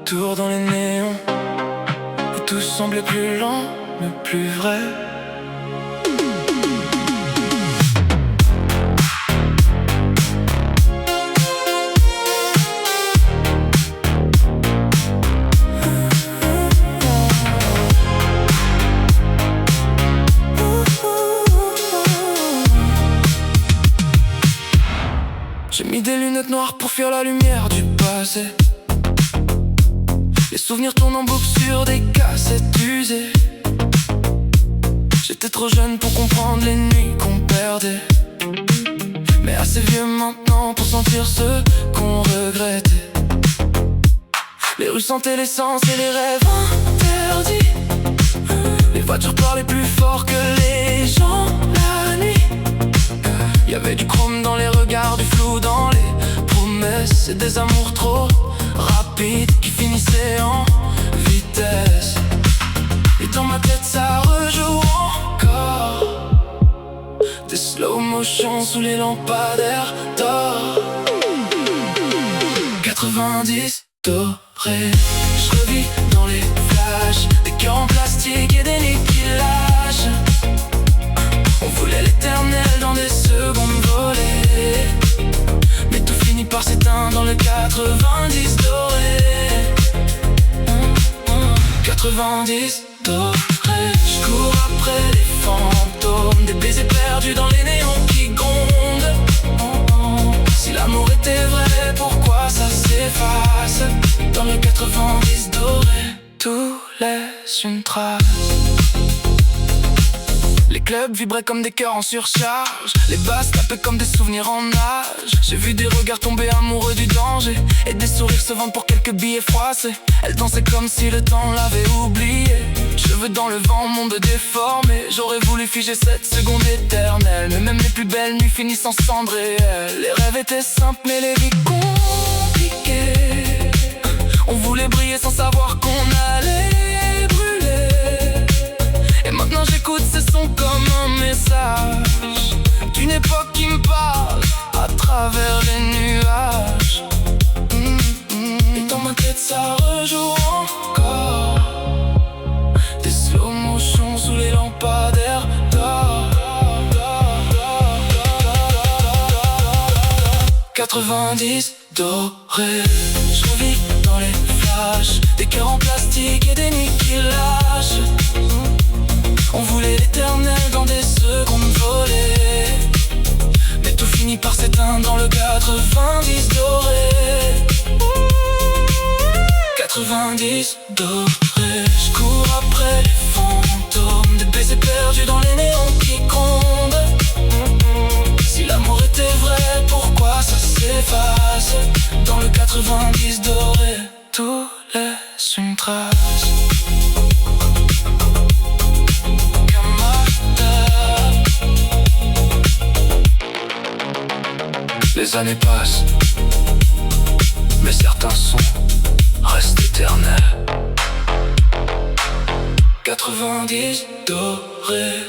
retour dans les néons, et tout semblait plus lent, mais plus vrai. J'ai mis des lunettes noires pour fuir la lumière du passé. Les souvenirs tournent en boucle sur des cassettes usées. J'étais trop jeune pour comprendre les nuits qu'on perdait, mais assez vieux maintenant pour sentir ce qu'on regrettait. Les rues sentaient l'essence et les rêves interdits. Les voitures parlaient plus fort que les gens la nuit. Y'avait du chrome dans les regards, du flou dans les promesses, et des amours trop rapides qui finissaient en vitesse. Et dans ma tête ça rejoue encore, des slow motion sous les lampadaires d'or. 90 dorés, je revis dans les flashs, des cœurs en plastique et des nids qui lâchent. On voulait l'éternel dans des secondes volées, mais tout finit par s'éteindre dans le 90 doré. 90 doré. Je cours après les fantômes, des baisers perdus dans les néons qui grondent. Si l'amour était vrai, pourquoi ça s'efface? Dans le 90 doré, tout laisse une trace. Les clubs vibraient comme des cœurs en surcharge, les basses tapaient comme des souvenirs en nage. J'ai vu des regards tomber amoureux du danger, et des sourires se vendre pour quelques billets froissés. Elle dansait comme si le temps l'avait oublié, cheveux dans le vent, monde déformé. J'aurais voulu figer cette seconde éternelle, mais même les plus belles nuits finissent en cendres réelles. Les rêves étaient simples mais les vies compliquées. On voulait briller sans savoir qu'on allait brûler. Et maintenant j'écoute ces sons comme un message d'une époque qui me parle à travers les nuages. Et dans ma tête ça rejoue encore, des slow motion sous les lampadaires d'or. 90 dorés, je revis dans les flashs, des cœurs en plastique et des nuits qui lâchent. On voulait l'éternel dans des secondes volées, mais tout finit par s'éteindre dans le 90 doré. 90 doré. Je cours après les fantômes, des baisers perdus dans les néons qui grondent. Si l'amour était vrai, pourquoi ça s'efface? Dans le 90 doré, tout laisse une trace. Les années passent, mais certains sons restent éternels. 90 dorés.